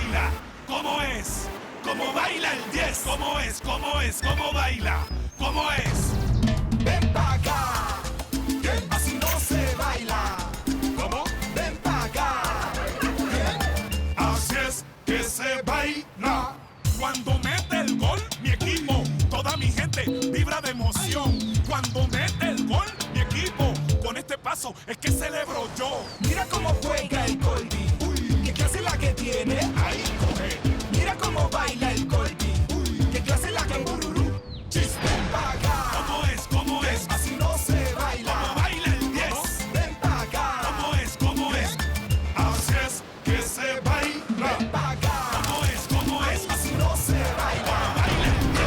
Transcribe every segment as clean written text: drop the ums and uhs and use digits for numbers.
baila? ¿Cómo es? ¿Cómo baila el 10? ¿Cómo es? ¿Cómo es? ¿Cómo baila? ¿Cómo es? Ven pa' acá, que así no se baila. ¿Cómo? Ven pa' acá. Así es que se baila. Cuando mete el gol, mi equipo, toda mi gente vibra de emoción. Cuando mete el gol, mi equipo, con este paso es que celebro yo. Mira cómo juega el Colby. Uy, qué clase la que tiene. Ahí coge. Mira cómo baila el Colby. Uy, qué clase la que bururú. Chis. Ven pa' acá. ¿Cómo es? ¿Cómo es? Así no se baila. ¿Cómo baila el 10? Ven pa' acá. ¿Cómo es? ¿Cómo es? Así es que se baila. Ven pa' acá. ¿Cómo es? ¿Cómo es? Así no se baila. ¿Cómo baila el 10?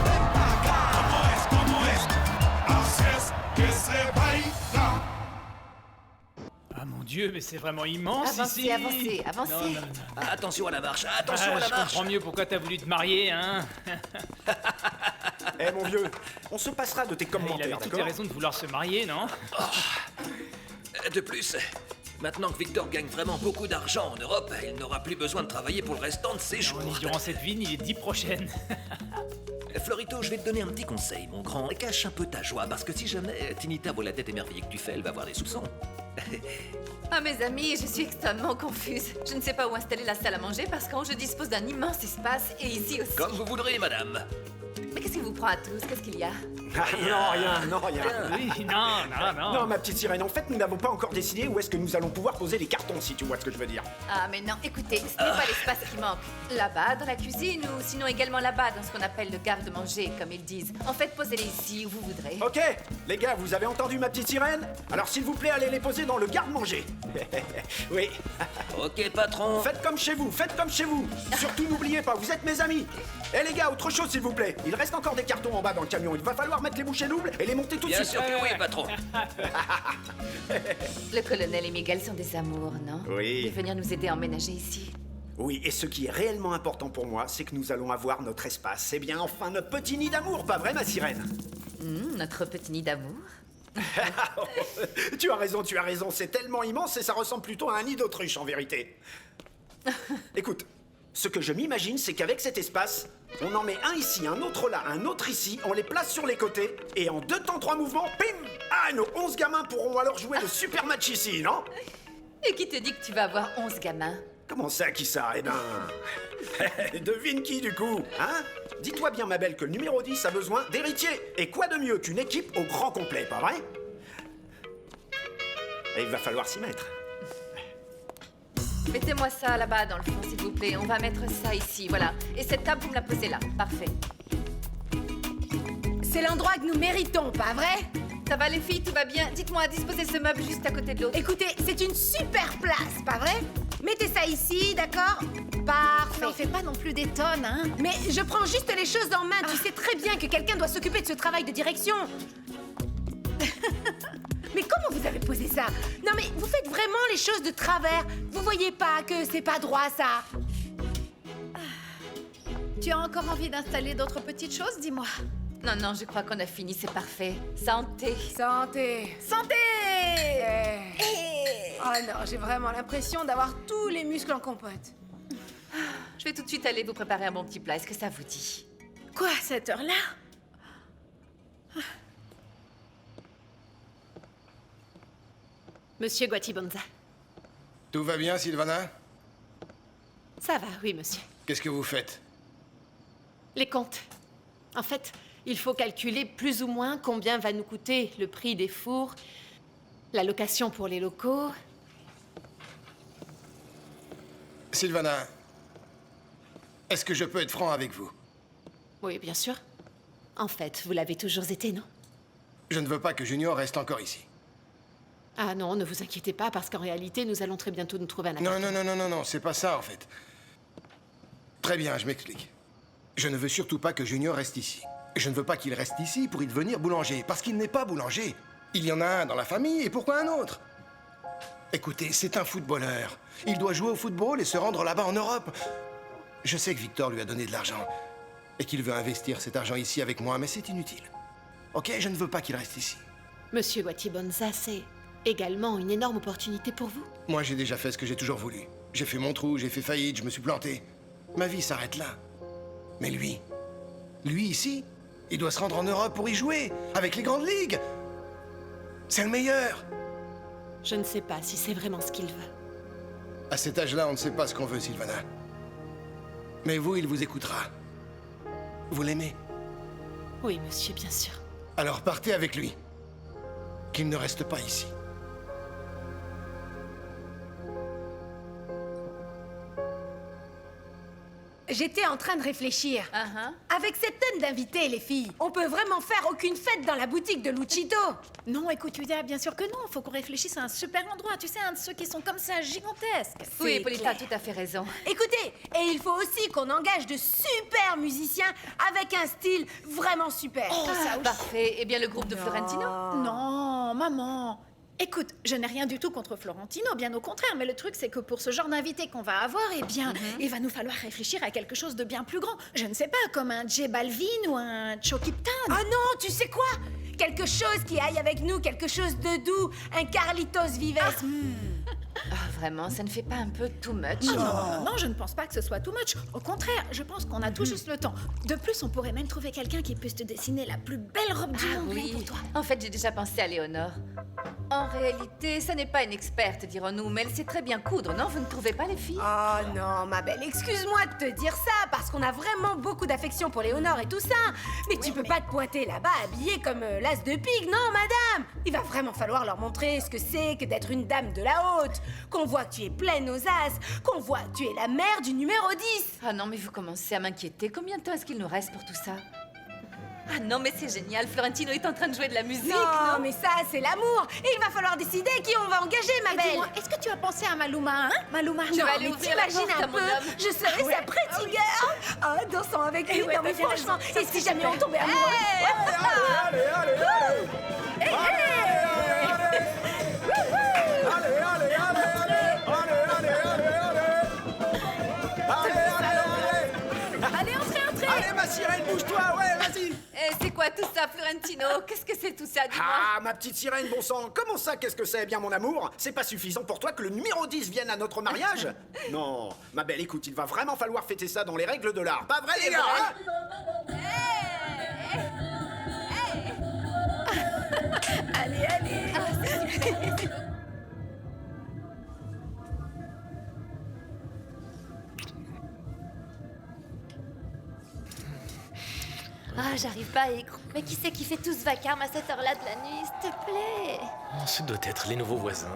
Ven pa' acá. ¿Cómo es? ¿Cómo es? Así es que se baila. Ah mon Dieu, mais c'est vraiment immense ici. Avancez, Non, avancez. non, non, non. Attention à la marche, attention à la Je marche. comprends mieux pourquoi t'as voulu te marier, hein. Eh mon vieux, on se passera de tes Il commentaires, avait toutes les d'accord? raisons de vouloir se marier, non? De plus, maintenant que Victor gagne vraiment beaucoup d'argent en Europe, il n'aura plus besoin de travailler pour le restant de ses jours. On est durant cette vie, ni les 10 prochaines. Florito, je vais te donner un petit conseil, mon grand. Cache un peu ta joie, parce que si jamais Tinita voit la tête émerveillée que tu fais, elle va avoir des soupçons. Ah mes amis, je suis extrêmement confuse. Je ne sais pas où installer la salle à manger parce qu'en je dispose d'un immense espace et ici aussi. Comme vous voudrez, madame. Mais qu'est-ce qui vous prend à tous? Qu'est-ce qu'il y a? Ah, non, rien, non, rien. Oui, non, non, non. Non, ma petite sirène, en fait, nous n'avons pas encore décidé où est-ce que nous allons pouvoir poser les cartons, si tu vois ce que je veux dire. Ah mais non, écoutez, ce n'est pas l'espace qui manque. Là-bas, dans la cuisine ou sinon également là-bas, dans ce qu'on appelle le garde-manger, comme ils disent. En fait, posez-les ici où vous voudrez. Ok, les gars, vous avez entendu ma petite sirène? Alors s'il vous plaît, allez les poser dans le garde-manger. Oui, Ok, patron. faites comme chez vous, faites comme chez vous. Surtout n'oubliez pas, vous êtes mes amis. Eh les gars, autre chose s'il vous plaît. Il reste encore des cartons en bas dans le camion. Il va falloir mettre les bouchées doubles et les monter tout de Bien suite. sûr que oui, patron. Le colonel et Miguel sont des amours, non? Oui. De venir nous aider à emménager ici. Oui, et ce qui est réellement important pour moi, c'est que nous allons avoir notre espace. C'est bien enfin notre petit nid d'amour, pas vrai ma sirène? Notre petit nid d'amour. Tu as raison, c'est tellement immense et ça ressemble plutôt à un nid d'autruche en vérité. Écoute, ce que je m'imagine, c'est qu'avec cet espace, on en met un ici, un autre là, un autre ici, on les place sur les côtés, et en 2 temps 3 mouvements, pim! Ah, nos 11 gamins pourront alors jouer le super match ici, non? Et qui te dit que tu vas avoir 11 gamins? Comment ça, qui ça? Eh ben... devine qui, du coup, hein? Dis-toi bien, ma belle, que le numéro 10 a besoin d'héritiers. Et quoi de mieux qu'une équipe au grand complet, pas vrai? Et il va falloir s'y mettre. Mettez-moi ça là-bas dans le fond, s'il vous plaît. On va mettre ça ici, voilà. Et cette table, vous me la posez là. Parfait. C'est l'endroit que nous méritons, pas vrai? Ça va les filles, tout va bien? Dites-moi, disposez ce meuble juste à côté de l'autre. Écoutez, c'est une super place, pas vrai? Mettez ça ici, d'accord? Parfait. N'en fais pas non plus des tonnes, hein. Mais je prends juste les choses en main. Tu sais très bien que quelqu'un doit s'occuper de ce travail de direction. Mais comment vous avez posé ça? Non mais vous faites vraiment les choses de travers. Vous voyez pas que c'est pas droit, ça? Tu as encore envie d'installer d'autres petites choses, dis-moi. Non, non, je crois qu'on a fini, c'est parfait. Santé. Santé. Santé! Oh non, j'ai vraiment l'impression d'avoir tous les muscles en compote. Je vais tout de suite aller vous préparer un bon petit plat. Est-ce que ça vous dit? Quoi, à cette heure-là? Monsieur Guatibonza. Tout va bien, Sylvana? Ça va, oui, monsieur. Qu'est-ce que vous faites? Les comptes. En fait, il faut calculer plus ou moins combien va nous coûter le prix des fours, la location pour les locaux. Sylvana, est-ce que je peux être franc avec vous? Oui, bien sûr. En fait, vous l'avez toujours été, non? Je ne veux pas que Junior reste encore ici. Ah non, ne vous inquiétez pas, parce qu'en réalité, nous allons très bientôt nous trouver un appartement. Non, c'est pas ça, en fait. Très bien, je m'explique. Je ne veux surtout pas que Junior reste ici. Je ne veux pas qu'il reste ici pour y devenir boulanger, parce qu'il n'est pas boulanger. Il y en a un dans la famille, et pourquoi un autre? Écoutez, c'est un footballeur. Il doit jouer au football et se rendre là-bas en Europe. Je sais que Victor lui a donné de l'argent, et qu'il veut investir cet argent ici avec moi, mais c'est inutile. Ok, je ne veux pas qu'il reste ici. Monsieur Guatibonza, c'est également une énorme opportunité pour vous. Moi, j'ai déjà fait ce que j'ai toujours voulu. J'ai fait mon trou, j'ai fait faillite, je me suis planté. Ma vie s'arrête là. Mais lui ici, il doit se rendre en Europe pour y jouer, avec les grandes ligues. C'est le meilleur. Je ne sais pas si c'est vraiment ce qu'il veut. À cet âge-là, on ne sait pas ce qu'on veut, Sylvana. Mais vous, il vous écoutera. Vous l'aimez? Oui, monsieur, bien sûr. Alors partez avec lui. Qu'il ne reste pas ici. J'étais en train de réfléchir. Avec cette tonne d'invités, les filles, on peut vraiment faire aucune fête dans la boutique de Luchito. Non, écoute, Yudia, bien sûr que non. Faut qu'on réfléchisse à un super endroit. Tu sais, un de ceux qui sont comme ça, gigantesques. Oui, Hippolyta a tout à fait raison. Écoutez, et il faut aussi qu'on engage de super musiciens avec un style vraiment super. Parfait. Eh bien, le groupe de Florentino? Non, maman. Écoute, je n'ai rien du tout contre Florentino, bien au contraire, mais le truc c'est que pour ce genre d'invité qu'on va avoir, eh bien, il va nous falloir réfléchir à quelque chose de bien plus grand. Je ne sais pas, comme un J Balvin ou un Chokiptan. Ah non, tu sais quoi? Quelque chose qui aille avec nous, quelque chose de doux, un Carlitos Vives. Vraiment, ça ne fait pas un peu too much? Non, je ne pense pas que ce soit too much. Au contraire, je pense qu'on a tout juste le temps. De plus, on pourrait même trouver quelqu'un qui puisse te dessiner la plus belle robe du monde rien pour toi. En fait, j'ai déjà pensé à Léonore. En réalité, ça n'est pas une experte, dirons-nous, mais elle sait très bien coudre, non? Vous ne trouvez pas, les filles? Oh non, ma belle, excuse-moi de te dire ça, parce qu'on a vraiment beaucoup d'affection pour Léonore et tout ça. Mais tu peux pas te pointer là-bas habillée comme l'as de pique, non, madame? Il va vraiment falloir leur montrer ce que c'est que d'être une dame de la haute. Qu'on voit que tu es pleine aux as, qu'on voit que tu es la mère du numéro 10. Ah non, mais vous commencez à m'inquiéter. Combien de temps est-ce qu'il nous reste pour tout ça? Ah non, mais c'est génial. Florentino est en train de jouer de la musique, non? Mais ça, c'est l'amour. Et il va falloir décider qui on va engager, ma belle. Dis-moi, est-ce que tu as pensé à Maluma, hein? Maluma, Je vais aller ouvrir la porte t'imagines à un mon peu, homme. je serais sa pretty girl. Ah, dansant avec lui. Non, mais franchement, et si jamais on tombait amoureux? Allez, entrez. Allez, ma sirène, bouge-toi, ouais, vas-y. C'est quoi tout ça, Florentino? Qu'est-ce que c'est tout ça, dis-moi? Ah, ma petite sirène, bon sang, comment ça, qu'est-ce que c'est, bien mon amour? C'est pas suffisant pour toi que le numéro 10 vienne à notre mariage? Non, ma belle, écoute, il va vraiment falloir fêter ça dans les règles de l'art. Pas vrai, les gars, hein? Allez. Ah, j'arrive pas à y croire. Mais qui c'est qui fait tout ce vacarme à cette heure-là de la nuit, s'il te plaît? Ce doit être les nouveaux voisins.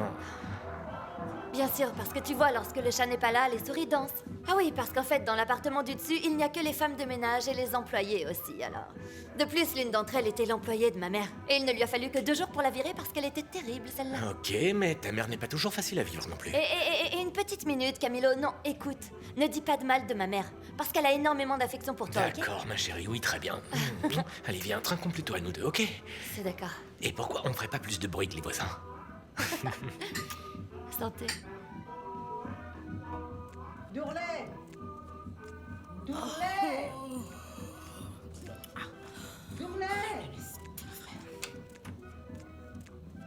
Bien sûr, parce que tu vois, lorsque le chat n'est pas là, les souris dansent. Ah oui, parce qu'en fait, dans l'appartement du dessus, il n'y a que les femmes de ménage et les employés aussi, alors. De plus, l'une d'entre elles était l'employée de ma mère. Et il ne lui a fallu que 2 jours pour la virer parce qu'elle était terrible, celle-là. Ok, mais ta mère n'est pas toujours facile à vivre non plus. Et une petite minute, Camilo. Non, écoute, ne dis pas de mal de ma mère, parce qu'elle a énormément d'affection pour toi, ok? D'accord, ma chérie, oui, très bien. Allez, viens, trinquons plutôt à nous deux, ok? C'est d'accord. Et pourquoi on ne ferait pas plus de bruit que les voisins? Santé. Dourlet! Dourlet! Dourlet!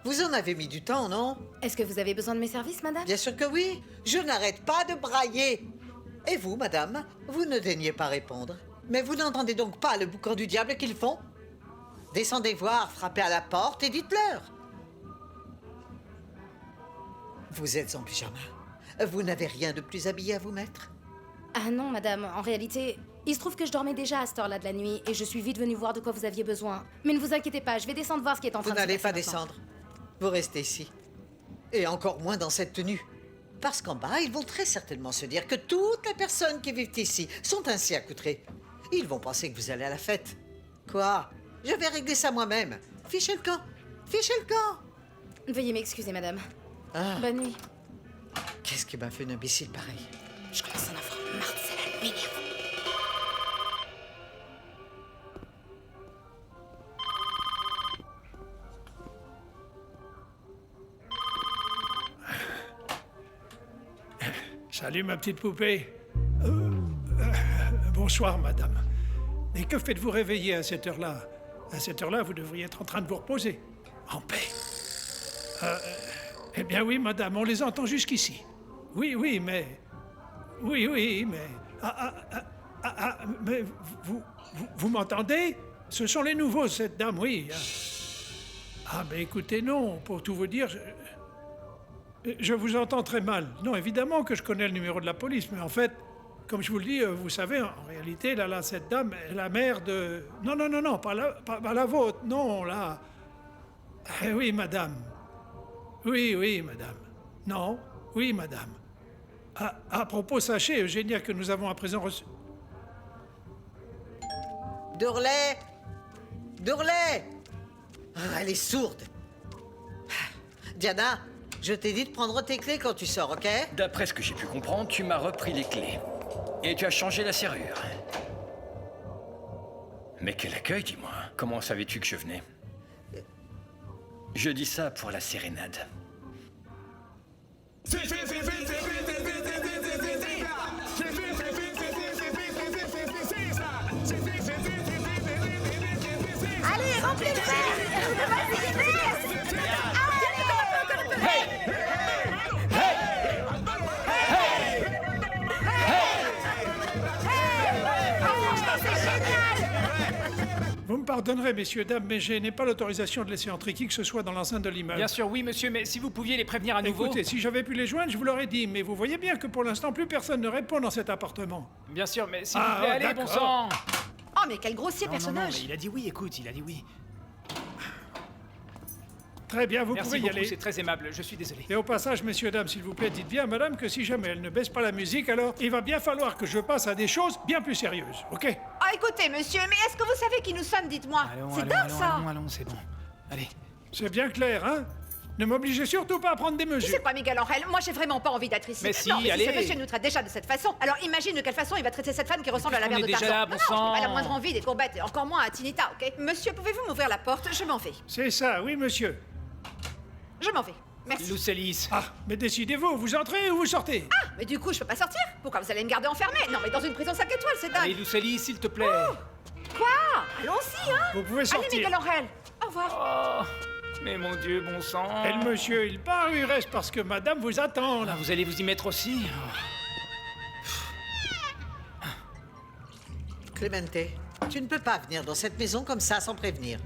Vous en avez mis du temps, non? Est-ce que vous avez besoin de mes services, madame? Bien sûr que oui. Je n'arrête pas de brailler. Et vous, madame, vous ne daignez pas répondre. Mais vous n'entendez donc pas le boucan du diable qu'ils font? Descendez voir, frappez à la porte et dites-leur. Vous êtes en pyjama. Vous n'avez rien de plus habillé à vous mettre? Ah non, madame, en réalité, il se trouve que je dormais déjà à cette heure-là de la nuit et je suis vite venue voir de quoi vous aviez besoin. Mais ne vous inquiétez pas, je vais descendre voir ce qui est en train de se passer. Vous n'allez pas maintenant. descendre. Vous restez ici. Et encore moins dans cette tenue. Parce qu'en bas, ils vont très certainement se dire que toutes les personnes qui vivent ici sont ainsi accoutrées. Ils vont penser que vous allez à la fête. Quoi? Je vais régler ça moi-même. Fichez le camp. Fichez le camp. Veuillez m'excuser, madame. Ah. Bonne nuit. Qu'est-ce qui m'a fait un imbécile pareil? Je commence à en avoir marre de celle-là, elle m'énerve. Salut, ma petite poupée. Bonsoir, madame. Et que faites-vous réveiller à cette heure-là? À cette heure-là, vous devriez être en train de vous reposer. En paix. Eh bien oui, madame, on les entend jusqu'ici. Oui, mais... Oui, mais... mais vous m'entendez? Ce sont les nouveaux, cette dame, oui. Ah, mais écoutez, non, pour tout vous dire, je vous entends très mal. Non, évidemment que je connais le numéro de la police, mais en fait, comme je vous le dis, vous savez, en réalité, là, cette dame est la mère de... Non, pas la vôtre, non, là... oui, madame. Oui, madame. Non, oui, madame. À propos, sachez, Eugénia, que nous avons à présent reçu... Dourlet! Elle est sourde. Diana, je t'ai dit de prendre tes clés quand tu sors, ok? D'après ce que j'ai pu comprendre, tu m'as repris les clés. Et tu as changé la serrure. Mais quel accueil, dis-moi. Comment savais-tu que je venais? Je dis ça pour la sérénade. Allez, remplis le verre. Vas-y, vite. Vous me pardonnerez, messieurs, dames, mais je n'ai pas l'autorisation de laisser entrer qui que ce soit dans l'enceinte de l'immeuble. Bien sûr, oui, monsieur, mais si vous pouviez les prévenir à nouveau... Écoutez, si j'avais pu les joindre, je vous l'aurais dit, mais vous voyez bien que pour l'instant, plus personne ne répond dans cet appartement. Bien sûr, mais s'il vous plaît, allez, bon sang. Oh, mais quel grossier personnage. Non, mais il a dit oui, écoute, il a dit oui. Très bien, vous Merci pouvez y beaucoup, aller. c'est très aimable, je suis désolé. Et au passage, messieurs, dames, s'il vous plaît, dites bien à madame que si jamais elle ne baisse pas la musique, alors il va bien falloir que je passe à des choses bien plus sérieuses, ok? Oh, écoutez, monsieur, mais est-ce que vous savez qui nous sommes, dites-moi? C'est dingue, ça. Allons, c'est bon. Allez. C'est bien clair, hein? Ne m'obligez surtout pas à prendre des mesures. Tu sais quoi, Miguel Angel, moi j'ai vraiment pas envie d'être ici. Mais si, non, mais allez. si ce monsieur nous traite déjà de cette façon, alors imagine de quelle façon il va traiter cette femme qui ressemble à la mère de Tarzan. Là, bon sang. J'ai pas la moindre envie des courbettes, et encore moins à Tinita, ok? Monsieur, pouvez-vous m'ouvrir la porte? Je m'en vais. C'est ça, oui, monsieur. Je m'en vais. Merci. Lucelis. Ah, mais décidez-vous, vous entrez ou vous sortez? Ah, mais du coup, je peux pas sortir? Pourquoi vous allez me garder enfermée? Non, mais dans une prison 5 étoiles, c'est dingue. Allez, Lucelis, s'il te plaît. Oh, quoi? Allons-y, hein? Vous pouvez sortir. Allez, Miguel Angel. Au revoir. Oh, mais mon Dieu, bon sang. Et le monsieur, il part, il reste parce que madame vous attend, là. Ah, vous allez vous y mettre aussi? Clemente, tu ne peux pas venir dans cette maison comme ça sans prévenir.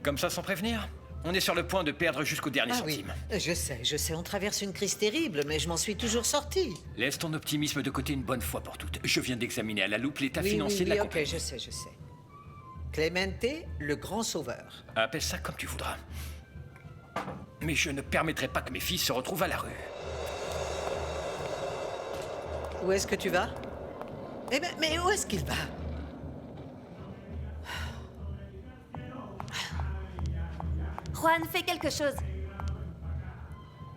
Comme ça, sans prévenir? On est sur le point de perdre jusqu'au dernier centime. Oui, je sais, on traverse une crise terrible, mais je m'en suis toujours sortie. Laisse ton optimisme de côté une bonne fois pour toutes. Je viens d'examiner à la loupe l'état Oui, financier de la ok, compagnie. je sais. Clemente, le grand sauveur. Appelle ça comme tu voudras. Mais je ne permettrai pas que mes fils se retrouvent à la rue. Où est-ce que tu vas? Eh ben, mais où est-ce qu'il va? Juan, fais quelque chose.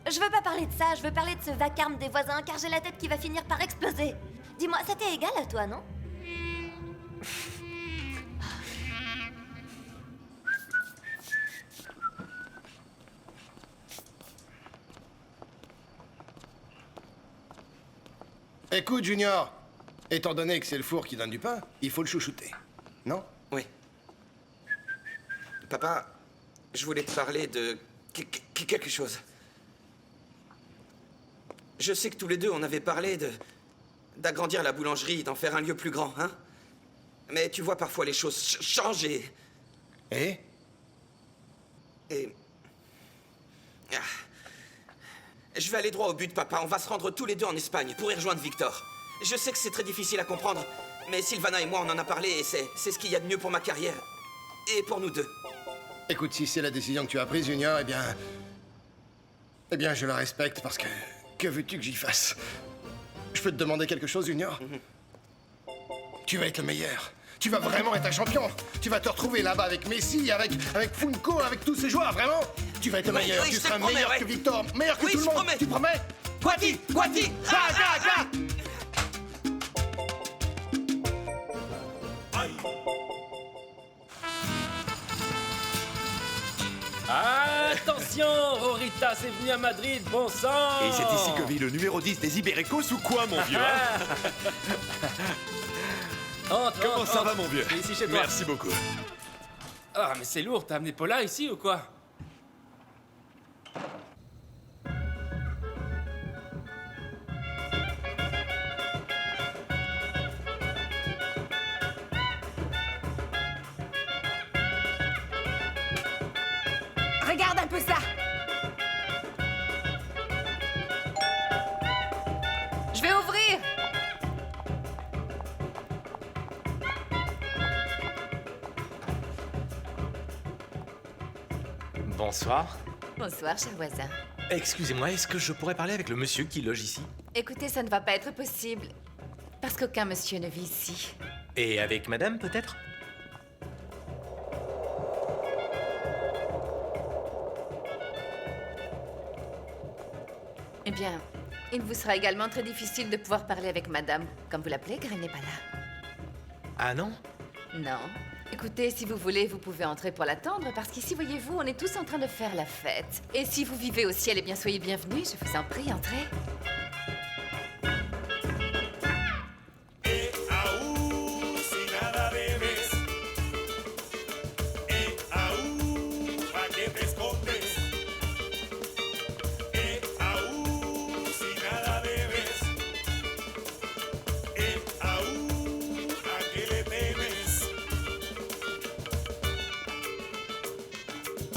Je veux pas parler de ça, je veux parler de ce vacarme des voisins, car j'ai la tête qui va finir par exploser. Dis-moi, ça t'est égal à toi, non? Écoute, Junior, étant donné que c'est le four qui donne du pain, il faut le chouchouter. Non? Oui. Papa, je voulais te parler de quelque chose. Je sais que tous les deux, on avait parlé d'agrandir la boulangerie, d'en faire un lieu plus grand, hein? Mais tu vois parfois les choses changer. Et? Ah. Je vais aller droit au but, papa. On va se rendre tous les deux en Espagne pour y rejoindre Victor. Je sais que c'est très difficile à comprendre, mais Sylvana et moi, on en a parlé et c'est ce qu'il y a de mieux pour ma carrière. Et pour nous deux. Écoute, si c'est la décision que tu as prise, Junior, eh bien, je la respecte parce que veux-tu que j'y fasse? Je peux te demander quelque chose, Junior? Tu vas être le meilleur. Tu vas vraiment être un champion. Tu vas te retrouver là-bas avec Messi, avec Funko, avec tous ces joueurs, vraiment. Tu vas être le meilleur. Oui, tu je te seras promets, meilleur ouais. que Victor, meilleur que Oui, tout le je monde. promets. Tu promets? Guati! Attention, Rorita, c'est venu à Madrid, bon sang. Et c'est ici que vit le numéro 10 des Ibéricos ou quoi, mon vieux, hein? Comment ça va, mon vieux? Ici chez toi. Merci beaucoup. Ah, mais c'est lourd, t'as amené Paula ici ou quoi? Regarde un peu ça. Je vais ouvrir. Bonsoir. Bonsoir, cher voisin. Excusez-moi, est-ce que je pourrais parler avec le monsieur qui loge ici? Écoutez, ça ne va pas être possible. Parce qu'aucun monsieur ne vit ici. Et avec madame, peut-être? Eh bien, il vous sera également très difficile de pouvoir parler avec madame, comme vous l'appelez, car elle n'est pas là. Ah non? Non. Écoutez, si vous voulez, vous pouvez entrer pour l'attendre, parce qu'ici, voyez-vous, on est tous en train de faire la fête. Et si vous vivez au ciel, eh bien, soyez bienvenus, je vous en prie, entrez.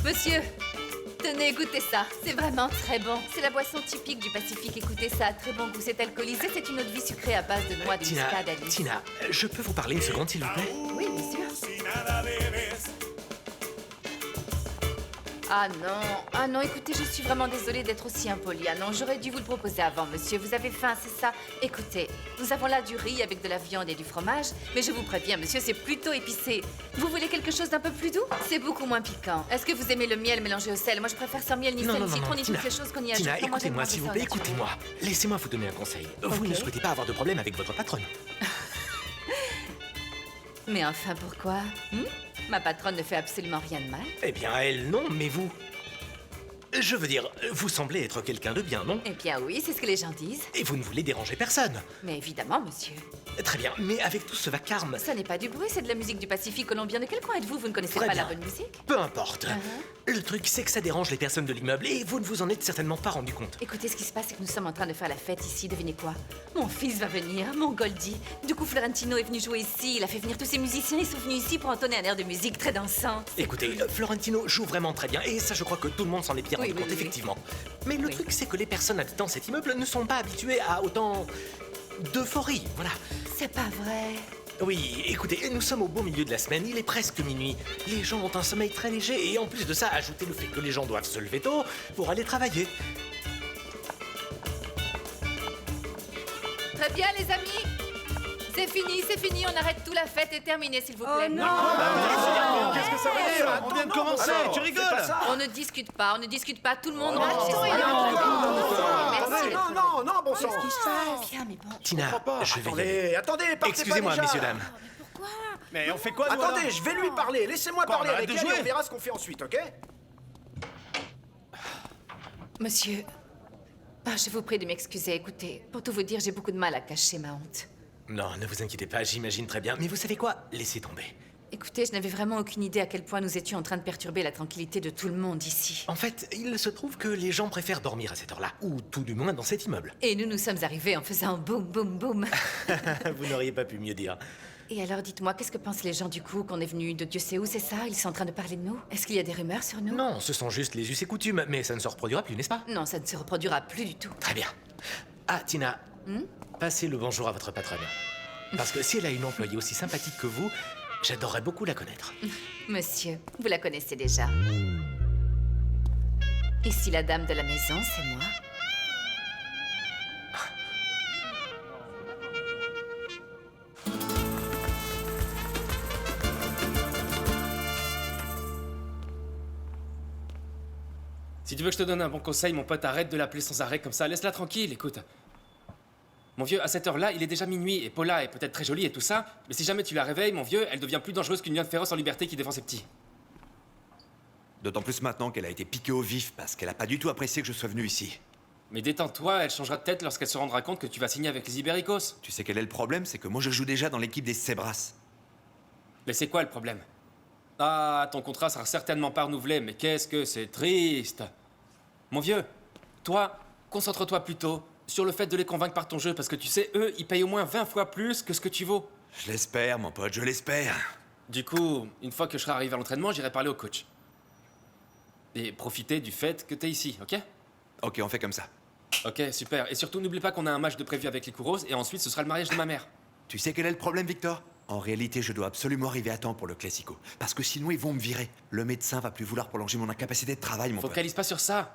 Monsieur, tenez, goûtez ça. C'est vraiment très bon. C'est la boisson typique du Pacifique. Écoutez ça, très bon goût. C'est alcoolisé. C'est une eau de vie sucrée à base de noix de muscade à l'huile. Tina, je peux vous parler une seconde, s'il vous plaît? Oui, bien sûr. Ah non, écoutez, je suis vraiment désolée d'être aussi impolie. Ah non, j'aurais dû vous le proposer avant, monsieur. Vous avez faim, c'est ça? Écoutez, nous avons là du riz avec de la viande et du fromage, mais je vous préviens, monsieur, c'est plutôt épicé. Vous voulez quelque chose d'un peu plus doux? C'est beaucoup moins piquant. Est-ce que vous aimez le miel mélangé au sel? Moi, je préfère sans miel, ni sel, ni citron, ni toutes ces choses qu'on y ajoute. Tina, écoutez-moi, s'il vous plaît, écoutez-moi. Laissez-moi vous donner un conseil. Vous ne souhaitez pas avoir de problème avec votre patronne. Mais enfin, pourquoi? Ma patronne ne fait absolument rien de mal. Eh bien, elle, non, mais vous... Je veux dire, vous semblez être quelqu'un de bien, non? Eh bien oui, c'est ce que les gens disent. Et vous ne voulez déranger personne. Mais évidemment, monsieur. Très bien, mais avec tout ce vacarme... Ça n'est pas du bruit, c'est de la musique du Pacifique colombien. De quel coin êtes-vous? Vous ne connaissez pas la bonne musique? Peu importe. Le truc, c'est que ça dérange les personnes de l'immeuble et vous ne vous en êtes certainement pas rendu compte. Écoutez, ce qui se passe, c'est que nous sommes en train de faire la fête ici. Devinez quoi? Mon fils va venir, mon Goldie. Du coup, Florentino est venu jouer ici. Il a fait venir tous ses musiciens. Ils sont venus ici pour entonner un air de musique très dansant. Écoutez, Florentino joue vraiment très bien et ça, je crois que tout le monde s'en est bien rendu compte, effectivement. Mais le truc, c'est que les personnes habitant cet immeuble ne sont pas habituées à autant d'euphorie, voilà. C'est pas vrai. Oui, écoutez, nous sommes au beau milieu de la semaine, il est presque minuit. Les gens ont un sommeil très léger et en plus de ça, ajoutez le fait que les gens doivent se lever tôt pour aller travailler. Très bien, les amis. C'est fini, on arrête tout, la fête est terminée, s'il vous plaît. Oh non! Qu'est-ce que ça veut dire? On vient de commencer, tu rigoles? On ne discute pas, tout le monde... Non, bon sang. Qu'est-ce qui se passe? Bien, mais bon... Tina, je vais... Attendez, partez pas Excusez-moi, déjà. messieurs, dames. Pourquoi? Mais on fait quoi, nous, Attendez, alors? je vais lui parler. Laissez-moi Quoi, parler on avec arrête elle de et jouer? on verra ce qu'on fait ensuite, ok? Monsieur... je vous prie de m'excuser, écoutez, pour tout vous dire, j'ai beaucoup de mal à cacher ma honte. Non, ne vous inquiétez pas, j'imagine très bien. Mais vous savez quoi? Laissez tomber. Écoutez, je n'avais vraiment aucune idée à quel point nous étions en train de perturber la tranquillité de tout le monde ici. En fait, il se trouve que les gens préfèrent dormir à cette heure-là, ou tout du moins dans cet immeuble. Et nous sommes arrivés en faisant boum, boum, boum. Vous n'auriez pas pu mieux dire. Et alors, dites-moi, qu'est-ce que pensent les gens du coup qu'on est venu de Dieu sait où, c'est ça? Ils sont en train de parler de nous? Est-ce qu'il y a des rumeurs sur nous? Non, ce sont juste les us et coutumes, mais ça ne se reproduira plus, n'est-ce pas? Non, ça ne se reproduira plus du tout. Très bien. Ah, Tina, passez le bonjour à votre patronne. Parce que si elle a une employée aussi sympathique que vous, j'adorerais beaucoup la connaître. Monsieur, vous la connaissez déjà. Ici, la dame de la maison, c'est moi. Si tu veux que je te donne un bon conseil, mon pote, arrête de l'appeler sans arrêt comme ça. Laisse-la tranquille, écoute. Mon vieux, à cette heure-là, il est déjà minuit et Paula est peut-être très jolie et tout ça, mais si jamais tu la réveilles, mon vieux, elle devient plus dangereuse qu'une lionne féroce en liberté qui défend ses petits. D'autant plus maintenant qu'elle a été piquée au vif parce qu'elle a pas du tout apprécié que je sois venu ici. Mais détends-toi, elle changera de tête lorsqu'elle se rendra compte que tu vas signer avec les Ibericos. Tu sais quel est le problème? C'est que moi je joue déjà dans l'équipe des Sebras. Mais c'est quoi le problème? Ah, ton contrat sera certainement pas renouvelé, mais qu'est-ce que c'est triste. Mon vieux, toi, concentre-toi plutôt sur le fait de les convaincre par ton jeu, parce que tu sais, eux, ils payent au moins 20 fois plus que ce que tu vaux. Je l'espère, mon pote, je l'espère. Du coup, une fois que je serai arrivé à l'entraînement, j'irai parler au coach. Et profiter du fait que t'es ici, ok? Ok, on fait comme ça. Ok, super. Et surtout, n'oublie pas qu'on a un match de prévu avec les Kouros, et ensuite, ce sera le mariage de ma mère. Tu sais quel est le problème, Victor? En réalité, je dois absolument arriver à temps pour le Classico. Parce que sinon, ils vont me virer. Le médecin va plus vouloir prolonger mon incapacité de travail, mon pote. Focalise pas sur ça.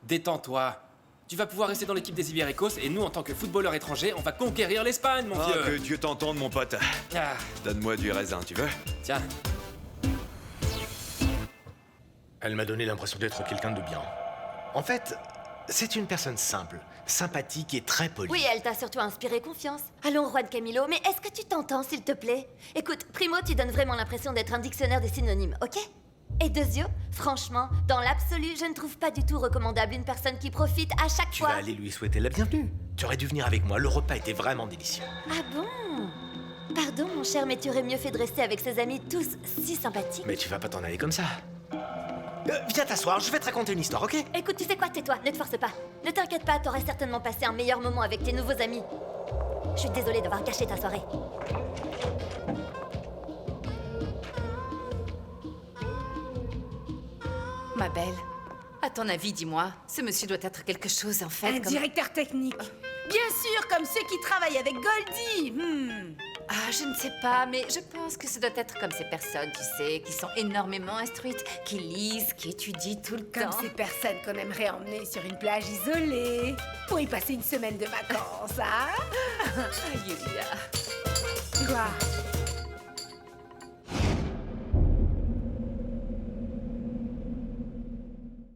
Détends-toi. Tu vas pouvoir rester dans l'équipe des Ibéricos, et nous, en tant que footballeurs étrangers, on va conquérir l'Espagne, mon vieux. Que Dieu t'entende, mon pote. Ah. Donne-moi du raisin, tu veux? Tiens. Elle m'a donné l'impression d'être quelqu'un de bien. En fait, c'est une personne simple, sympathique et très polie. Oui, elle t'a surtout inspiré confiance. Allons, Juan Camilo, mais est-ce que tu t'entends, s'il te plaît? Écoute, Primo, tu donnes vraiment l'impression d'être un dictionnaire des synonymes, ok? Et Dezio, franchement, dans l'absolu, je ne trouve pas du tout recommandable une personne qui profite à chaque Tu fois. vas aller lui souhaiter la bienvenue. Tu aurais dû venir avec moi, le repas était vraiment délicieux. Ah bon? Pardon, mon cher, mais tu aurais mieux fait de rester avec ses amis tous si sympathiques. Mais tu vas pas t'en aller comme ça. Viens t'asseoir, je vais te raconter une histoire, ok? Écoute, tu sais quoi, tais-toi, ne te force pas. Ne t'inquiète pas, t'aurais certainement passé un meilleur moment avec tes nouveaux amis. Je suis désolée d'avoir gâché ta soirée. Ma belle, à ton avis, dis-moi, ce monsieur doit être quelque chose, en fait, Un directeur technique. Bien sûr, comme ceux qui travaillent avec Goldie. Ah, je ne sais pas, mais je pense que ça doit être comme ces personnes, tu sais, qui sont énormément instruites, qui lisent, qui étudient tout le temps. Comme ces personnes qu'on aimerait emmener sur une plage isolée pour y passer une semaine de vacances, hein? Yulia. Quoi?